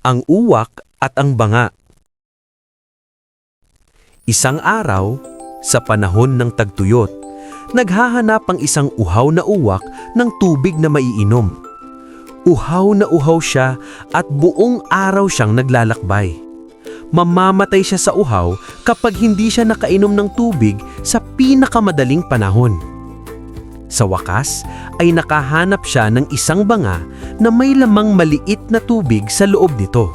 Ang uwak at ang banga. Isang araw, sa panahon ng tagtuyot, naghahanap ang isang uhaw na uwak ng tubig na maiinom. Uhaw na uhaw siya at buong araw siyang naglalakbay. Mamamatay siya sa uhaw kapag hindi siya nakainom ng tubig sa pinakamadaling panahon. Sa wakas ay nakahanap siya ng isang banga na may lamang maliit na tubig sa loob nito.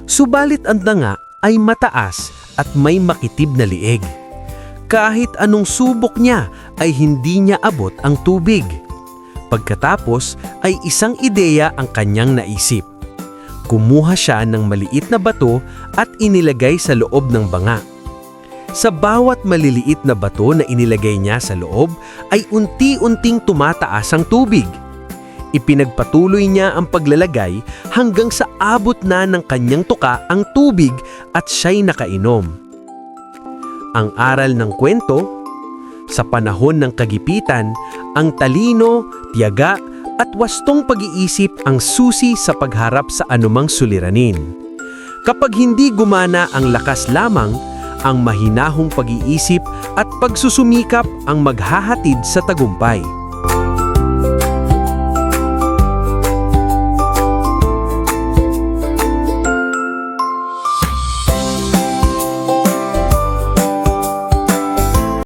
Subalit ang danga ay mataas at may makitib na lieg. Kahit anong subok niya ay hindi niya abot ang tubig. Pagkatapos ay isang ideya ang kanyang naisip. Kumuha siya ng maliit na bato at inilagay sa loob ng banga. Sa bawat maliliit na bato na inilagay niya sa loob ay unti-unting tumataas ang tubig. Ipinagpatuloy niya ang paglalagay hanggang sa abot na ng kanyang tuka ang tubig at siya'y nakainom. Ang aral ng kwento, sa panahon ng kagipitan, ang talino, tiyaga at wastong pag-iisip ang susi sa pagharap sa anumang suliranin. Kapag hindi gumana ang lakas lamang, ang mahinahong pag-iisip at pagsusumikap ang maghahatid sa tagumpay.